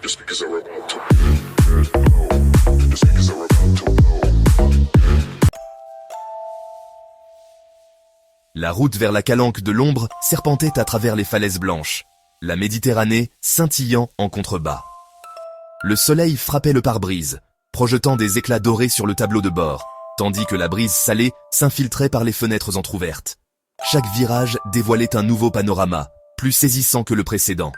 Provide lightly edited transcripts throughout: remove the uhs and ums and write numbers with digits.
Just because I'm about to blow. Just because I'm about to blow. La route vers la calanque de l'ombre serpentait à travers les falaises blanches, la Méditerranée scintillant en contrebas. Le soleil frappait le pare-brise, projetant des éclats dorés sur le tableau de bord, tandis que la brise salée s'infiltrait par les fenêtres entr'ouvertes. Chaque virage dévoilait un nouveau panorama, plus saisissant que le précédent.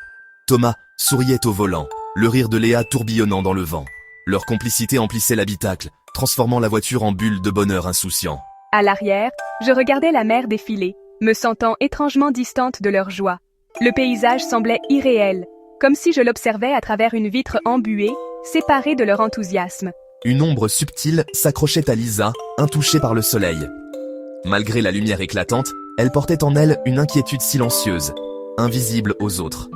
Thomas souriait au volant, le rire de Léa tourbillonnant dans le vent. Leur complicité emplissait l'habitacle, transformant la voiture en bulle de bonheur insouciant. À l'arrière, je regardais la mer défiler, me sentant étrangement distante de leur joie. Le paysage semblait irréel, comme si je l'observais à travers une vitre embuée, séparée de leur enthousiasme. Une ombre subtile s'accrochait à Lisa, intouchée par le soleil. Malgré la lumière éclatante, elle portait en elle une inquiétude silencieuse, invisible aux autres.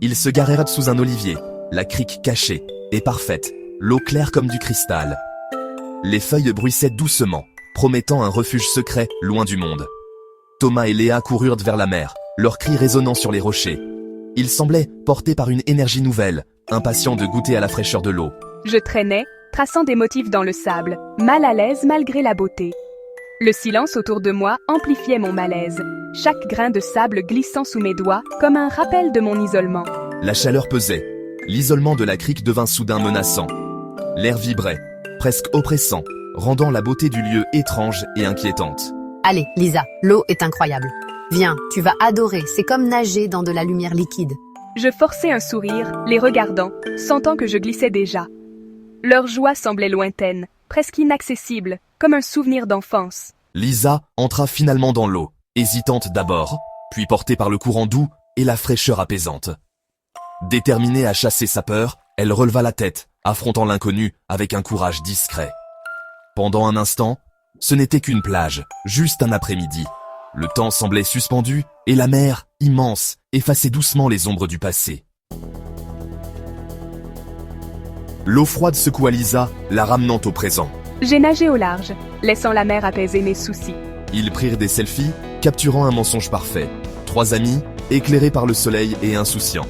Ils se garèrent sous un olivier, la crique cachée et parfaite, l'eau claire comme du cristal. Les feuilles bruissaient doucement, promettant un refuge secret loin du monde. Thomas et Léa coururent vers la mer, leurs cris résonnant sur les rochers. Ils semblaient portés par une énergie nouvelle, impatients de goûter à la fraîcheur de l'eau. Je traînais, traçant des motifs dans le sable, mal à l'aise malgré la beauté. Le silence autour de moi amplifiait mon malaise, chaque grain de sable glissant sous mes doigts comme un rappel de mon isolement. La chaleur pesait. L'isolement de la crique devint soudain menaçant. L'air vibrait, presque oppressant, rendant la beauté du lieu étrange et inquiétante. Allez, Lisa, l'eau est incroyable. Viens, tu vas adorer, c'est comme nager dans de la lumière liquide. Je forçai un sourire, les regardant, sentant que je glissais déjà. Leur joie semblait lointaine, presque inaccessible, comme un souvenir d'enfance. Lisa entra finalement dans l'eau, hésitante d'abord, puis portée par le courant doux et la fraîcheur apaisante. Déterminée à chasser sa peur, elle releva la tête, affrontant l'inconnu avec un courage discret. Pendant un instant, ce n'était qu'une plage, juste un après-midi. Le temps semblait suspendu et la mer, immense, effaçait doucement les ombres du passé. L'eau froide secoua Lisa, la ramenant au présent. J'ai nagé au large, laissant la mer apaiser mes soucis. Ils prirent des selfies, capturant un mensonge parfait. 3 amis, éclairés par le soleil et insouciants.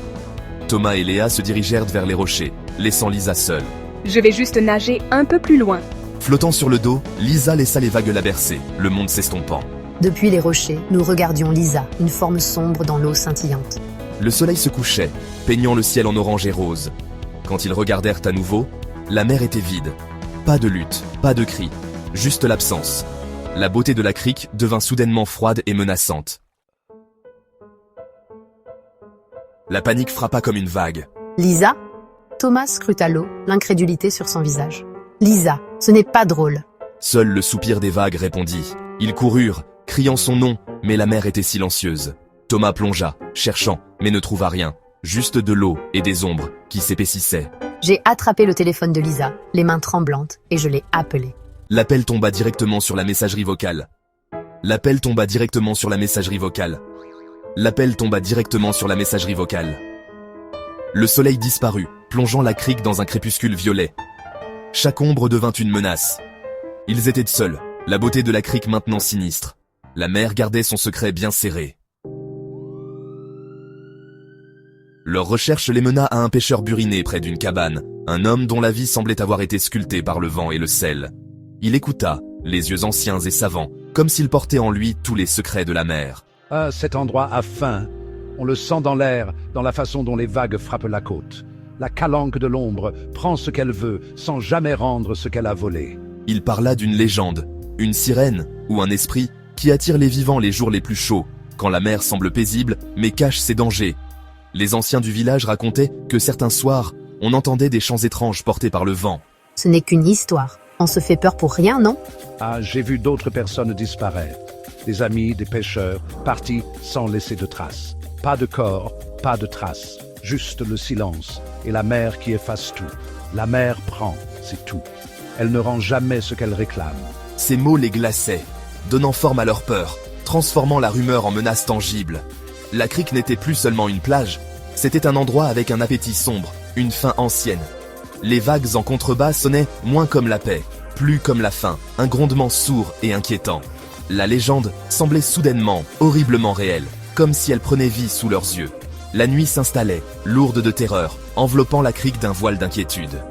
Thomas et Léa se dirigèrent vers les rochers, laissant Lisa seule. Je vais juste nager un peu plus loin. Flottant sur le dos, Lisa laissa les vagues la bercer, le monde s'estompant. Depuis les rochers, nous regardions Lisa, une forme sombre dans l'eau scintillante. Le soleil se couchait, peignant le ciel en orange et rose. Quand ils regardèrent à nouveau, la mer était vide. Pas de lutte, pas de cris, juste l'absence. La beauté de la crique devint soudainement froide et menaçante. La panique frappa comme une vague. Lisa? Thomas scruta l'eau, l'incrédulité sur son visage. Lisa, ce n'est pas drôle. Seul le soupir des vagues répondit. Ils coururent, criant son nom, mais la mer était silencieuse. Thomas plongea, cherchant, mais ne trouva rien. Juste de l'eau et des ombres qui s'épaississaient. J'ai attrapé le téléphone de Lisa, les mains tremblantes, et je l'ai appelée. L'appel tomba directement sur la messagerie vocale. L'appel tomba directement sur la messagerie vocale. L'appel tomba directement sur la messagerie vocale. Le soleil disparut, plongeant la crique dans un crépuscule violet. Chaque ombre devint une menace. Ils étaient seuls, la beauté de la crique maintenant sinistre. La mer gardait son secret bien serré. Leur recherche les mena à un pêcheur buriné près d'une cabane, un homme dont la vie semblait avoir été sculptée par le vent et le sel. Il écouta, les yeux anciens et savants, comme s'il portait en lui tous les secrets de la mer. Ah, cet endroit a faim. On le sent dans l'air, dans la façon dont les vagues frappent la côte. La calanque de l'ombre prend ce qu'elle veut, sans jamais rendre ce qu'elle a volé. Il parla d'une légende, une sirène ou un esprit qui attire les vivants les jours les plus chauds, quand la mer semble paisible mais cache ses dangers. Les anciens du village racontaient que certains soirs, on entendait des chants étranges portés par le vent. Ce n'est qu'une histoire. On se fait peur pour rien, non? Ah, j'ai vu d'autres personnes disparaître. Des amis, des pêcheurs, partis sans laisser de traces. Pas de corps, pas de traces. Juste le silence et la mer qui efface tout. La mer prend, c'est tout. Elle ne rend jamais ce qu'elle réclame. Ces mots les glaçaient, donnant forme à leur peur, transformant la rumeur en menace tangible. La crique n'était plus seulement une plage, c'était un endroit avec un appétit sombre, une faim ancienne. Les vagues en contrebas sonnaient moins comme la paix, plus comme la faim, un grondement sourd et inquiétant. La légende semblait soudainement, horriblement réelle, comme si elle prenait vie sous leurs yeux. La nuit s'installait, lourde de terreur, enveloppant la crique d'un voile d'inquiétude.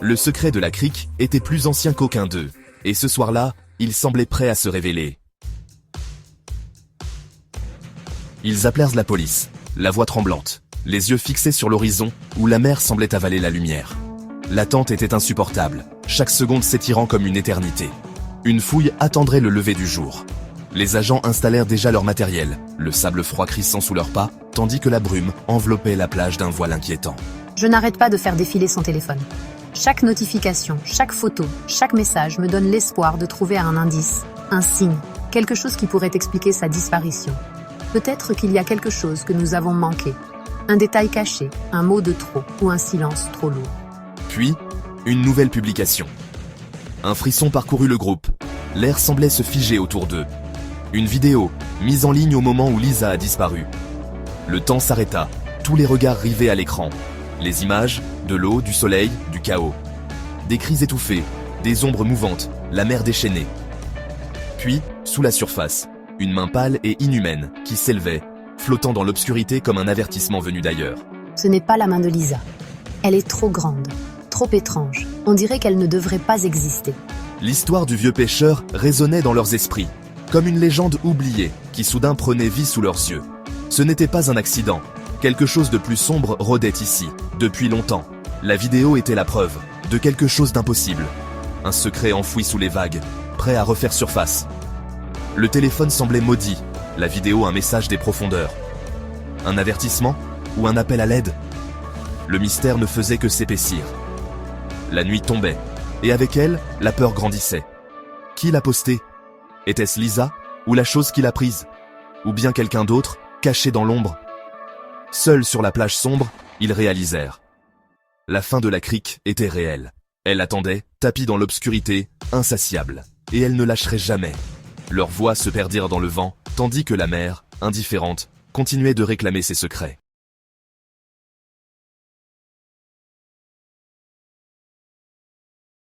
Le secret de la crique était plus ancien qu'aucun d'eux, et ce soir-là, il semblait prêt à se révéler. Ils appelèrent la police, la voix tremblante, les yeux fixés sur l'horizon, où la mer semblait avaler la lumière. L'attente était insupportable, chaque seconde s'étirant comme une éternité. Une fouille attendrait le lever du jour. Les agents installèrent déjà leur matériel, le sable froid crissant sous leurs pas, tandis que la brume enveloppait la plage d'un voile inquiétant. Je n'arrête pas de faire défiler son téléphone. Chaque notification, chaque photo, chaque message me donne l'espoir de trouver un indice, un signe, quelque chose qui pourrait expliquer sa disparition. Peut-être qu'il y a quelque chose que nous avons manqué. Un détail caché, un mot de trop ou un silence trop lourd. Puis, une nouvelle publication. Un frisson parcourut le groupe. L'air semblait se figer autour d'eux. Une vidéo, mise en ligne au moment où Lisa a disparu. Le temps s'arrêta, tous les regards rivés à l'écran. Les images, de l'eau, du soleil, du chaos. Des cris étouffés, des ombres mouvantes, la mer déchaînée. Puis, sous la surface, une main pâle et inhumaine qui s'élevait, flottant dans l'obscurité comme un avertissement venu d'ailleurs. Ce n'est pas la main de Lisa. Elle est trop grande, trop étrange. On dirait qu'elle ne devrait pas exister. L'histoire du vieux pêcheur résonnait dans leurs esprits, comme une légende oubliée qui soudain prenait vie sous leurs yeux. Ce n'était pas un accident. Quelque chose de plus sombre rôdait ici, depuis longtemps. La vidéo était la preuve de quelque chose d'impossible. Un secret enfoui sous les vagues, prêt à refaire surface. Le téléphone semblait maudit, la vidéo un message des profondeurs. Un avertissement ou un appel à l'aide? Le mystère ne faisait que s'épaissir. La nuit tombait, et avec elle, la peur grandissait. Qui l'a posté? Était-ce Lisa, ou la chose qui l'a prise? Ou bien quelqu'un d'autre, caché dans l'ombre? Seuls sur la plage sombre, ils réalisèrent. La fin de la crique était réelle. Elle attendait, tapie dans l'obscurité, insatiable. Et elle ne lâcherait jamais. Leurs voix se perdirent dans le vent, tandis que la mer, indifférente, continuait de réclamer ses secrets.